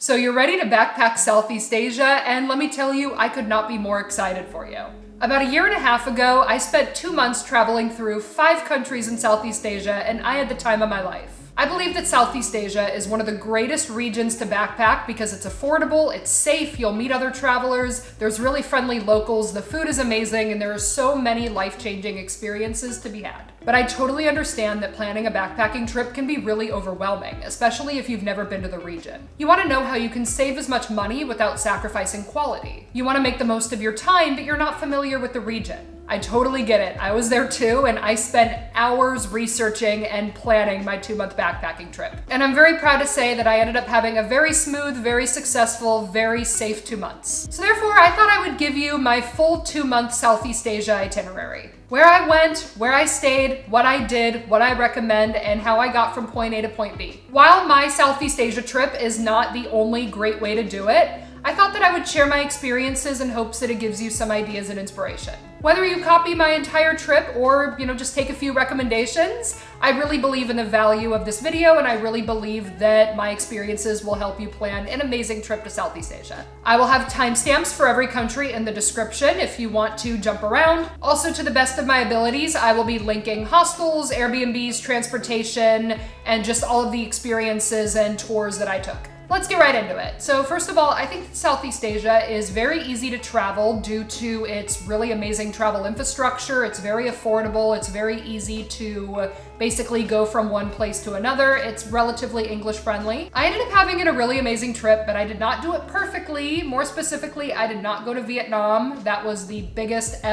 So you're ready to backpack Southeast Asia, and let me tell you, I could not be more excited for you. About a year and a half ago, I spent 2 months traveling through 5 countries in Southeast Asia, and I had the time of my life. I believe that Southeast Asia is one of the greatest regions to backpack because it's affordable, it's safe, you'll meet other travelers, there's really friendly locals, the food is amazing, and there are so many life-changing experiences to be had. But I totally understand that planning a backpacking trip can be really overwhelming, especially if you've never been to the region. You want to know how you can save as much money without sacrificing quality. You want to make the most of your time, but you're not familiar with the region. I totally get it. I was there too, and I spent hours researching and planning my 2-month backpacking trip. And I'm very proud to say that I ended up having a very smooth, very successful, very safe 2 months. So therefore, I thought I would give you my full 2-month Southeast Asia itinerary. Where I went, where I stayed, what I did, what I recommend, and how I got from point A to point B. While my Southeast Asia trip is not the only great way to do it, I thought that I would share my experiences in hopes that it gives you some ideas and inspiration. Whether you copy my entire trip or, just take a few recommendations, I really believe in the value of this video, and I really believe that my experiences will help you plan an amazing trip to Southeast Asia. I will have timestamps for every country in the description if you want to jump around. Also, to the best of my abilities, I will be linking hostels, Airbnbs, transportation, and just all of the experiences and tours that I took. Let's get right into it. So first of all, I think that Southeast Asia is very easy to travel due to its really amazing travel infrastructure. It's very affordable. It's very easy to basically go from one place to another. It's relatively English friendly. I ended up having a really amazing trip, but I did not do it perfectly. More specifically, I did not go to Vietnam. That was the biggest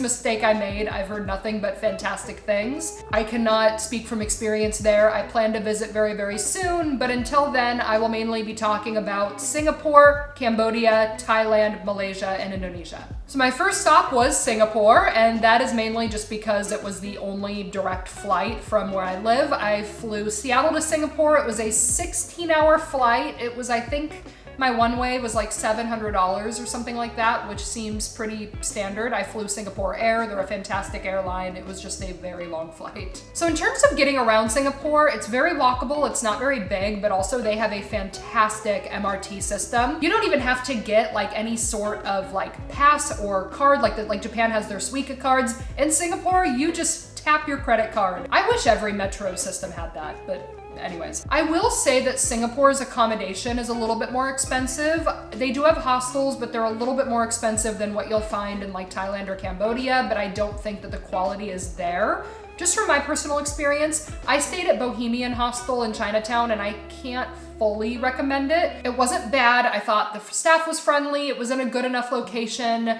mistake I made. I've heard nothing but fantastic things. I cannot speak from experience there. I plan to visit very, very soon, but until then, I will mainly be talking about Singapore, Cambodia, Thailand, Malaysia, and Indonesia. So my first stop was Singapore, and that is mainly just because it was the only direct flight from where I live. I flew Seattle to Singapore. It was a 16-hour flight. It was, I think, my one-way was like $700 or something like that, which seems pretty standard. I flew Singapore Air. They're a fantastic airline. It was just a very long flight. So in terms of getting around Singapore, it's very walkable. It's not very big, but also they have a fantastic MRT system. You don't even have to get like any sort of like pass or card like Japan has their Suica cards. In Singapore, you just tap your credit card. I wish every metro system had that, but anyways, I will say that Singapore's accommodation is a little bit more expensive. They do have hostels, but they're a little bit more expensive than what you'll find in like Thailand or Cambodia, but I don't think that the quality is there. Just from my personal experience, I stayed at Bohemian Hostel in Chinatown, and I can't fully recommend it. It wasn't bad. I thought the staff was friendly. It was in a good enough location.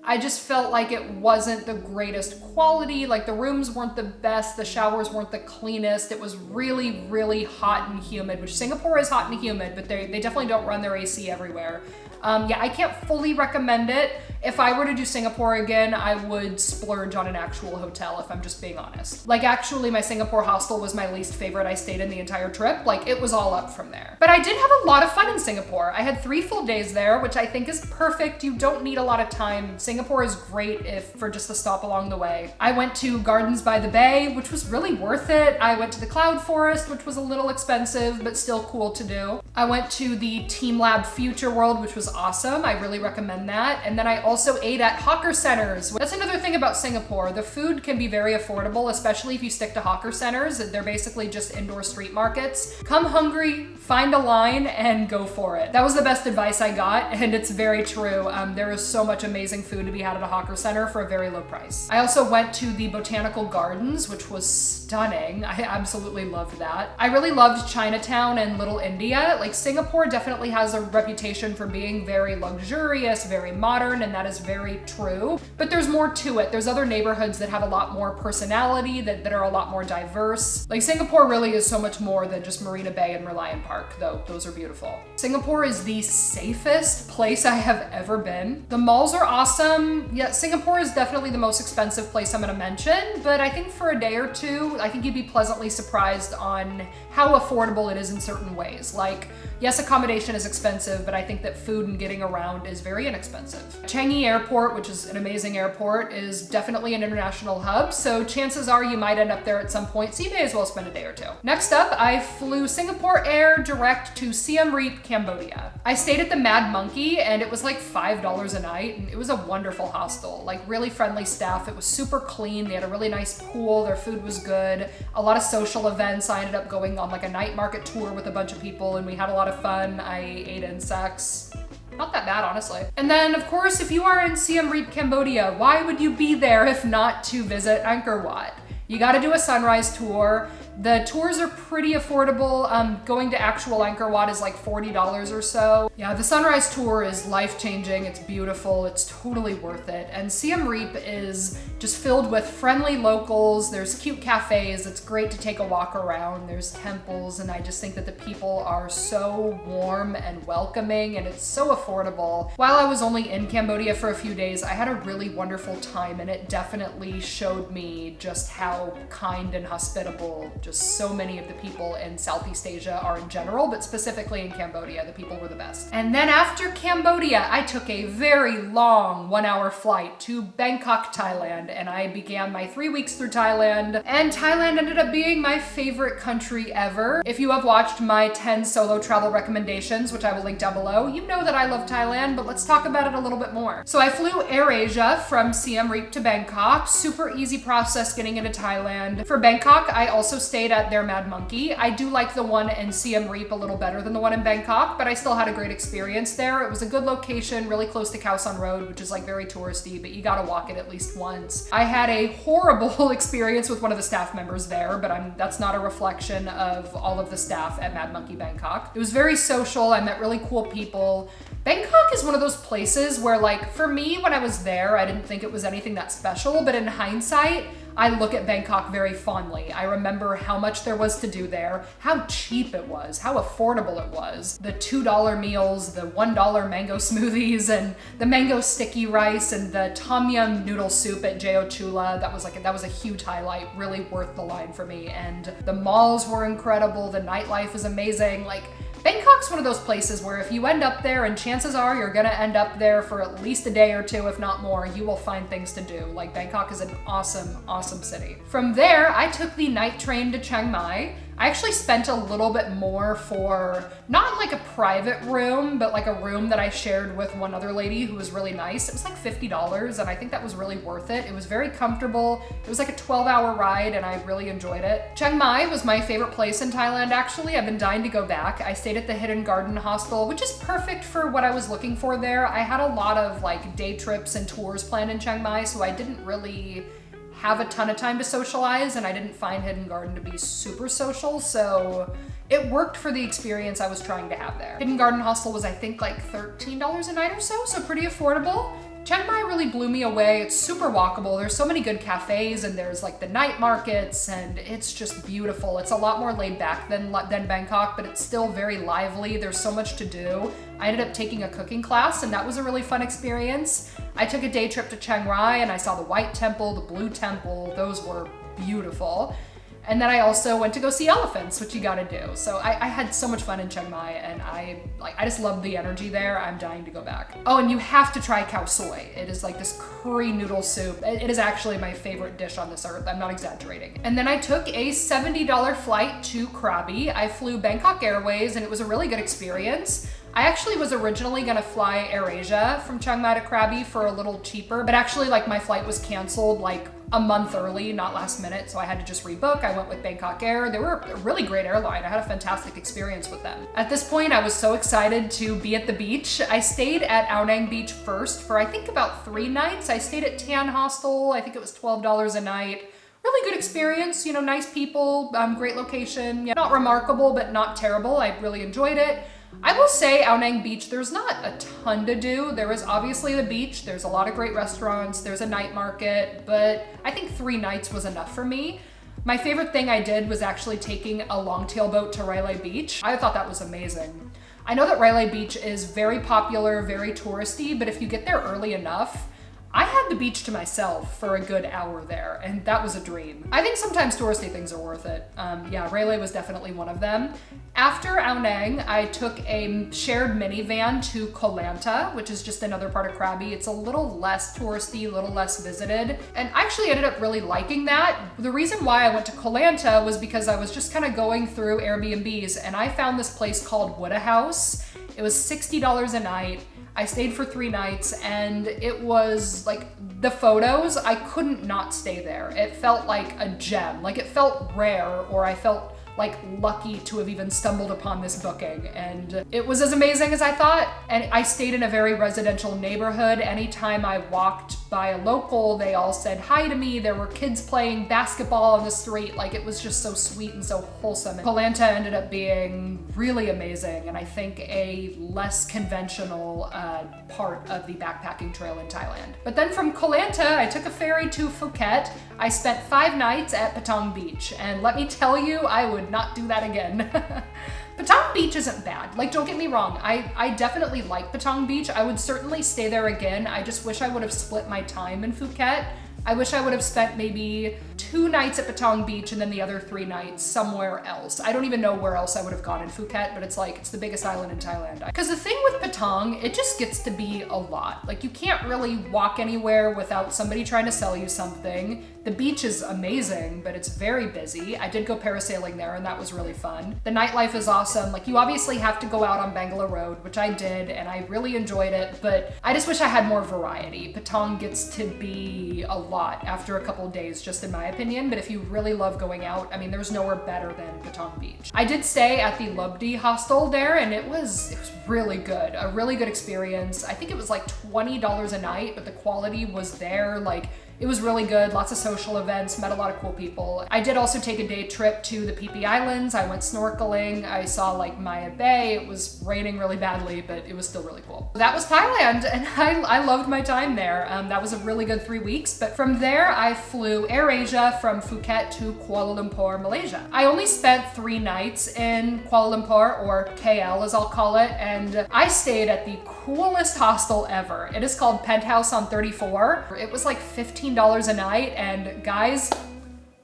I just felt like it wasn't the greatest quality. Like the rooms weren't the best, the showers weren't the cleanest. It was really, really hot and humid, which Singapore is hot and humid, but they definitely don't run their AC everywhere. Yeah, I can't fully recommend it. If I were to do Singapore again, I would splurge on an actual hotel, if I'm just being honest. Like actually my Singapore hostel was my least favorite I stayed in the entire trip. Like it was all up from there. But I did have a lot of fun in Singapore. I had 3 full days there, which I think is perfect. You don't need a lot of time. Singapore is great for just a stop along the way. I went to Gardens by the Bay, which was really worth it. I went to the Cloud Forest, which was a little expensive, but still cool to do. I went to the teamlab Future World, which was awesome. I really recommend that. And then I also ate at hawker centers. That's another thing about Singapore. The food can be very affordable, especially if you stick to hawker centers. They're basically just indoor street markets. Come hungry, find a line, and go for it. That was the best advice I got, and it's very true. There is so much amazing food to be had at a hawker center for a very low price. I also went to the Botanical Gardens, which was stunning. I absolutely loved that. I really loved Chinatown and Little India. Like Singapore definitely has a reputation for being very luxurious, very modern, and that is very true. But there's more to it. There's other neighborhoods that have a lot more personality, that are a lot more diverse. Like Singapore really is so much more than just Marina Bay and Merlion Park, though those are beautiful. Singapore is the safest place I have ever been. The malls are awesome. Yeah, Singapore is definitely the most expensive place I'm gonna mention, but I think for a day or two, I think you'd be pleasantly surprised on how affordable it is in certain ways. Like, yes, accommodation is expensive, but I think that food and getting around is very inexpensive. Chiang Changi Airport, which is an amazing airport, is definitely an international hub, so chances are you might end up there at some point, so you may as well spend a day or two. Next up, I flew Singapore Air direct to Siem Reap, Cambodia. I stayed at the Mad Monkey, and it was like $5 a night, and it was a wonderful hostel. Like, really friendly staff. It was super clean. They had a really nice pool. Their food was good. A lot of social events. I ended up going on like a night market tour with a bunch of people, and we had a lot of fun. I ate insects. Not that bad, honestly. And then, of course, if you are in Siem Reap, Cambodia, why would you be there if not to visit Angkor Wat? You gotta do a sunrise tour. The tours are pretty affordable. Going to actual Angkor Wat is like $40 or so. Yeah, the sunrise tour is life-changing. It's beautiful. It's totally worth it. And Siem Reap is just filled with friendly locals. There's cute cafes. It's great to take a walk around. There's temples, and I just think that the people are so warm and welcoming, and it's so affordable. While I was only in Cambodia for a few days, I had a really wonderful time, and it definitely showed me just how kind and hospitable just so many of the people in Southeast Asia are in general, but specifically in Cambodia, the people were the best. And then after Cambodia, I took a very long 1-hour flight to Bangkok, Thailand, and I began my 3 weeks through Thailand, and Thailand ended up being my favorite country ever. If you have watched my 10 solo travel recommendations, which I will link down below, you know that I love Thailand, but let's talk about it a little bit more. So I flew AirAsia from Siem Reap to Bangkok. Super easy process getting into Thailand. For Bangkok, I also stayed at their Mad Monkey. I do like the one in Siem Reap a little better than the one in Bangkok, but I still had a great experience there. It was a good location, really close to Khao San Road, which is like very touristy, but you gotta walk it at least once. I had a horrible experience with one of the staff members there, but that's not a reflection of all of the staff at Mad Monkey Bangkok. It was very social. I met really cool people. Bangkok is one of those places where, like, for me, when I was there, I didn't think it was anything that special, but in hindsight, I look at Bangkok very fondly. I remember how much there was to do there, how cheap it was, how affordable it was. The $2 meals, the $1 mango smoothies, and the mango sticky rice, and the tom yum noodle soup at Jeo Chula. That was a huge highlight, really worth the line for me. And the malls were incredible. The nightlife is amazing. Like, Bangkok's one of those places where if you end up there, and chances are you're gonna end up there for at least a day or two, if not more, you will find things to do. Like, Bangkok is an awesome, awesome city. From there, I took the night train to Chiang Mai. I actually spent a little bit more for not like a private room, but like a room that I shared with one other lady who was really nice. It was like $50, and I think that was really worth it. It was very comfortable. It was like a 12-hour ride, and I really enjoyed it. Chiang Mai was my favorite place in Thailand, actually. I've been dying to go back. I stayed at the Hidden Garden Hostel, which is perfect for what I was looking for there. I had a lot of like day trips and tours planned in Chiang Mai, so I didn't really have a ton of time to socialize, and I didn't find Hidden Garden to be super social, so it worked for the experience I was trying to have there. Hidden Garden Hostel was, I think, like $13 a night or so pretty affordable. Chiang Mai really blew me away. It's super walkable. There's so many good cafes, and there's like the night markets, and it's just beautiful. It's a lot more laid back than Bangkok, but it's still very lively. There's so much to do. I ended up taking a cooking class, and that was a really fun experience. I took a day trip to Chiang Rai, and I saw the White Temple, the Blue Temple. Those were beautiful. And then I also went to go see elephants, which you gotta do. So I had so much fun in Chiang Mai, and I just loved the energy there. I'm dying to go back. Oh, and you have to try khao soi. It is like this curry noodle soup. It is actually my favorite dish on this earth. I'm not exaggerating. And then I took a $70 flight to Krabi. I flew Bangkok Airways, and it was a really good experience. I actually was originally gonna fly AirAsia from Chiang Mai to Krabi for a little cheaper, but actually like my flight was canceled like a month early, not last minute, so I had to just rebook. I went with Bangkok Air. They were a really great airline. I had a fantastic experience with them. At this point, I was so excited to be at the beach. I stayed at Ao Nang Beach first for I think about 3 nights. I stayed at Tan Hostel. I think it was $12 a night. Really good experience, you know, nice people, great location. Yeah, not remarkable, but not terrible. I really enjoyed it. I will say Ao Nang Beach, there's not a ton to do. There is obviously the beach, there's a lot of great restaurants, there's a night market, but I think 3 nights was enough for me. My favorite thing I did was actually taking a longtail boat to Railay Beach. I thought that was amazing. I know that Railay Beach is very popular, very touristy, but if you get there early enough, I had the beach to myself for a good hour there, and that was a dream. I think sometimes touristy things are worth it. Yeah, Railay was definitely one of them. After Ao Nang, I took a shared minivan to Koh Lanta, which is just another part of Krabi. It's a little less touristy, a little less visited, and I actually ended up really liking that. The reason why I went to Koh Lanta was because I was just kind of going through Airbnbs, and I found this place called Wood House. It was $60 a night. I stayed for 3 nights, and it was like the photos, I couldn't not stay there. It felt like a gem, like it felt rare, or I felt like lucky to have even stumbled upon this booking, and it was as amazing as I thought. And I stayed in a very residential neighborhood. Anytime I walked by a local, they all said hi to me. There were kids playing basketball on the street. Like, it was just so sweet and so wholesome. And Koh Lanta ended up being really amazing, and I think a less conventional part of the backpacking trail in Thailand. But then from Koh Lanta, I took a ferry to Phuket. I spent 5 nights at Patong Beach, and let me tell you, I would not do that again. Patong Beach isn't bad. Like, don't get me wrong. I definitely like Patong Beach. I would certainly stay there again. I just wish I would have split my time in Phuket. I wish I would have spent maybe 2 nights at Patong Beach and then the other 3 nights somewhere else. I don't even know where else I would have gone in Phuket, but it's like, it's the biggest island in Thailand. Because the thing with Patong, it just gets to be a lot. Like, you can't really walk anywhere without somebody trying to sell you something. The beach is amazing, but it's very busy. I did go parasailing there, and that was really fun. The nightlife is awesome. Like, you obviously have to go out on Bangalore Road, which I did, and I really enjoyed it, but I just wish I had more variety. Patong gets to be a lot after a couple days, just in my opinion, but if you really love going out, I mean, there's nowhere better than Patong Beach. I did stay at the Lubdi hostel there, and it was really good. A really good experience. I think it was like $20 a night, but the quality was there. Like, it was really good, lots of social events, met a lot of cool people. I did also take a day trip to the Phi Phi Islands. I went snorkeling. I saw like Maya Bay. It was raining really badly, but it was still really cool. That was Thailand, and I loved my time there. That was a really good 3 weeks, but from there I flew AirAsia from Phuket to Kuala Lumpur, Malaysia. I only spent 3 nights in Kuala Lumpur, or KL as I'll call it, and I stayed at the coolest hostel ever. It is called Penthouse on 34. It was like $15 a night, and guys,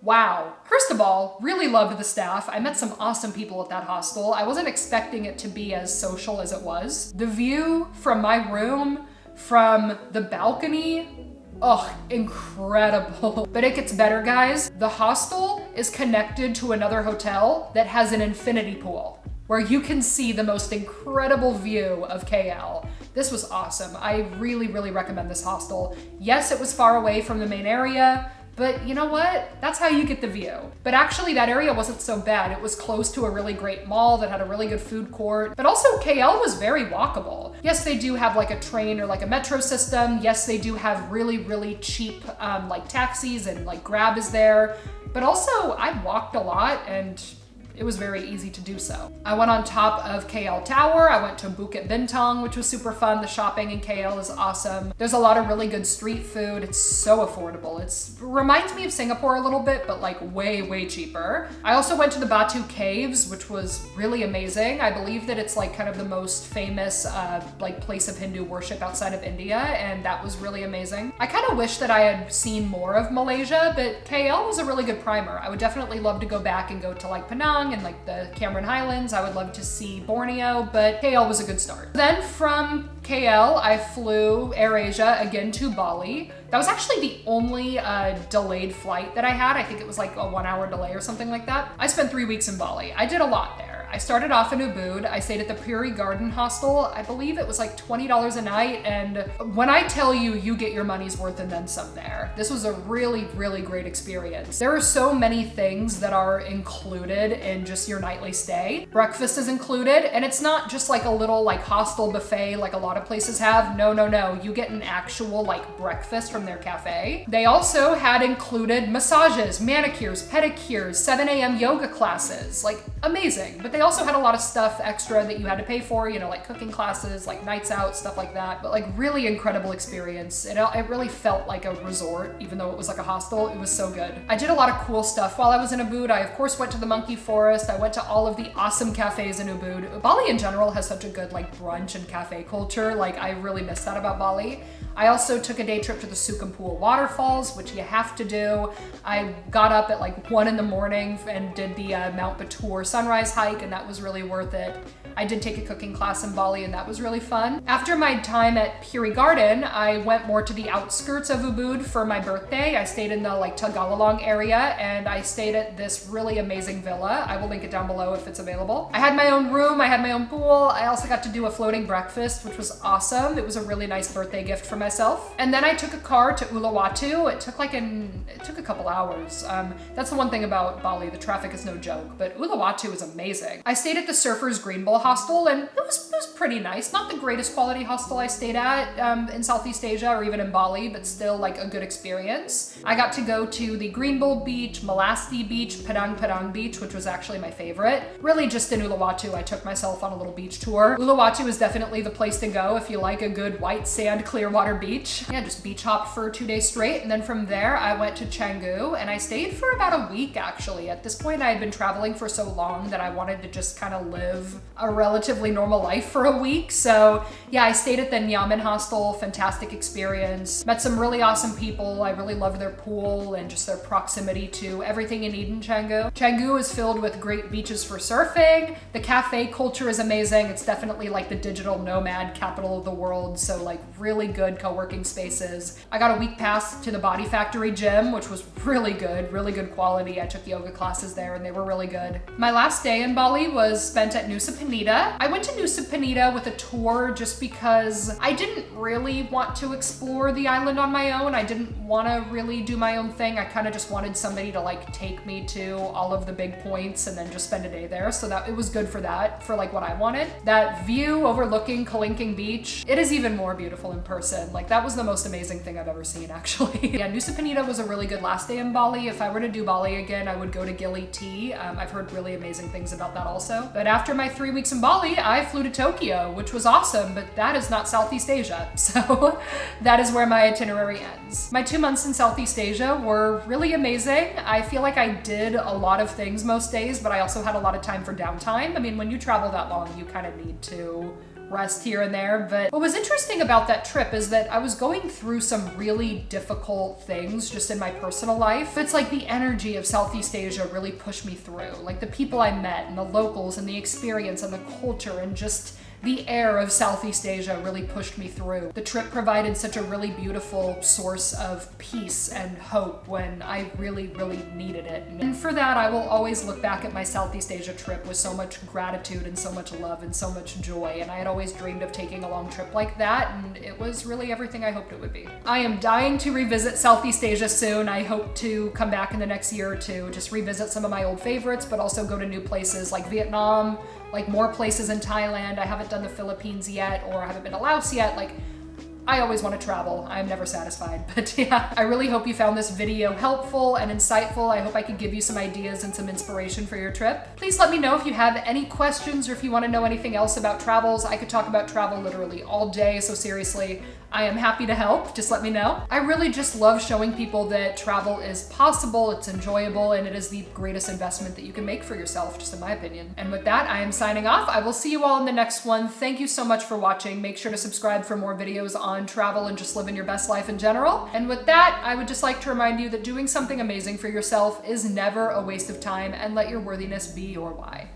wow. First of all, really loved the staff. I met some awesome people at that hostel. I wasn't expecting it to be as social as it was. The view from my room, from the balcony, oh, incredible. But it gets better, guys. The hostel is connected to another hotel that has an infinity pool where you can see the most incredible view of KL. This was awesome. I really, really recommend this hostel. Yes, it was far away from the main area, but you know what? That's how you get the view. But actually that area wasn't so bad. It was close to a really great mall that had a really good food court, but also KL was very walkable. Yes, they do have like a train or like a metro system. Yes, they do have really, really cheap like taxis, and like Grab is there. But also I walked a lot, and it was very easy to do so. I went on top of KL Tower. I went to Bukit Bintang, which was super fun. The shopping in KL is awesome. There's a lot of really good street food. It's so affordable. It reminds me of Singapore a little bit, but like way, way cheaper. I also went to the Batu Caves, which was really amazing. I believe that it's like kind of the most famous like place of Hindu worship outside of India, and that was really amazing. I kind of wish that I had seen more of Malaysia, but KL was a really good primer. I would definitely love to go back and go to like Penang and like the Cameron Highlands. I would love to see Borneo, but KL was a good start. Then from KL, I flew AirAsia again to Bali. That was actually the only delayed flight that I had. I think it was like a 1-hour delay or something like that. I spent 3 weeks in Bali. I did a lot there. I started off in Ubud. I stayed at the Puri Garden Hostel. I believe it was like $20 a night, and when I tell you, you get your money's worth and then some there. This was a really, really great experience. There are so many things that are included in just your nightly stay. Breakfast is included, and it's not just like a little like hostel buffet like a lot of places have. No, no, no. You get an actual like breakfast from their cafe. They also had included massages, manicures, pedicures, 7 a.m. yoga classes, like amazing. But they also had a lot of stuff extra that you had to pay for, you know, like cooking classes, like nights out, stuff like that. But like really incredible experience. It really felt like a resort, even though it was like a hostel. It was so good. I did a lot of cool stuff while I was in Ubud. I of course went to the monkey forest. I went to all of the awesome cafes in Ubud. Bali in general has such a good like brunch and cafe culture. Like I really miss that about Bali. I also took a day trip to the Sukhumvit waterfalls, which you have to do. I got up at like 1 in the morning and did the Mount Batur sunrise hike, and that was really worth it. I did take a cooking class in Bali, and that was really fun. After my time at Puri Garden, I went more to the outskirts of Ubud for my birthday. I stayed in the like Tagalong area, and I stayed at this really amazing villa. I will link it down below if it's available. I had my own room, I had my own pool. I also got to do a floating breakfast, which was awesome. It was a really nice birthday gift for myself. And then I took a car to Uluwatu. It took a couple hours. That's the one thing about Bali, the traffic is no joke, but Uluwatu is amazing. I stayed at the Surfers Green Bowl hostel, and it was pretty nice. Not the greatest quality hostel I stayed at in Southeast Asia or even in Bali, but still like a good experience. I got to go to the Green Bowl Beach, Melasti Beach, Padang Padang Beach, which was actually my favorite. Really just in Uluwatu, I took myself on a little beach tour. Uluwatu is definitely the place to go if you like a good white sand, clear water beach. Yeah, just beach hopped for 2 days straight, and then from there I went to Canggu, and I stayed for about a week actually. At this point I had been traveling for so long that I wanted to just kind of live a relatively normal life for a week. So yeah, I stayed at the Nyaman hostel, fantastic experience. Met some really awesome people. I really loved their pool and just their proximity to everything you need in Canggu. Canggu is filled with great beaches for surfing. The cafe culture is amazing. It's definitely like the digital nomad capital of the world. So like really good co-working spaces. I got a week pass to the Body Factory gym, which was really good quality. I took yoga classes there and they were really good. My last day in Bali was spent at Nusa Penida. I went to Nusa Penida with a tour just because I didn't really want to explore the island on my own. I didn't want to really do my own thing. I kind of just wanted somebody to like take me to all of the big points and then just spend a day there. So that it was good for that, for like what I wanted. That view overlooking Kalinking Beach, it is even more beautiful in person. Like that was the most amazing thing I've ever seen actually. Yeah, Nusa Penida was a really good last day in Bali. If I were to do Bali again, I would go to Gili Tea. I've heard really amazing things about that also. But after my 3 weeks in Bali, I flew to Tokyo, which was awesome, but that is not Southeast Asia. So that is where my itinerary ends. My 2 months in Southeast Asia were really amazing. I feel like I did a lot of things most days, but I also had a lot of time for downtime. I mean, when you travel that long, you kind of need to rest here and there. But what was interesting about that trip is that I was going through some really difficult things just in my personal life. It's like the energy of Southeast Asia really pushed me through. Like the people I met and the locals and the experience and the culture and just the air of Southeast Asia really pushed me through. The trip provided such a really beautiful source of peace and hope when I really needed it. And for that, I will always look back at my Southeast Asia trip with so much gratitude and so much love and so much joy. And I had always dreamed of taking a long trip like that, and it was really everything I hoped it would be. I am dying to revisit Southeast Asia soon. I hope to come back in the next year or two, just revisit some of my old favorites, but also go to new places like Vietnam, like more places in Thailand. I haven't done the Philippines yet, or I haven't been to Laos yet. Like, I always want to travel. I'm never satisfied. But yeah, I really hope you found this video helpful and insightful. I hope I could give you some ideas and some inspiration for your trip. Please let me know if you have any questions or if you want to know anything else about travels. I could talk about travel literally all day, so seriously, I am happy to help. Just let me know. I really just love showing people that travel is possible, it's enjoyable, and it is the greatest investment that you can make for yourself, just in my opinion. And with that, I am signing off. I will see you all in the next one. Thank you so much for watching. Make sure to subscribe for more videos on travel and just living your best life in general. And with that, I would just like to remind you that doing something amazing for yourself is never a waste of time, and let your worthiness be your why.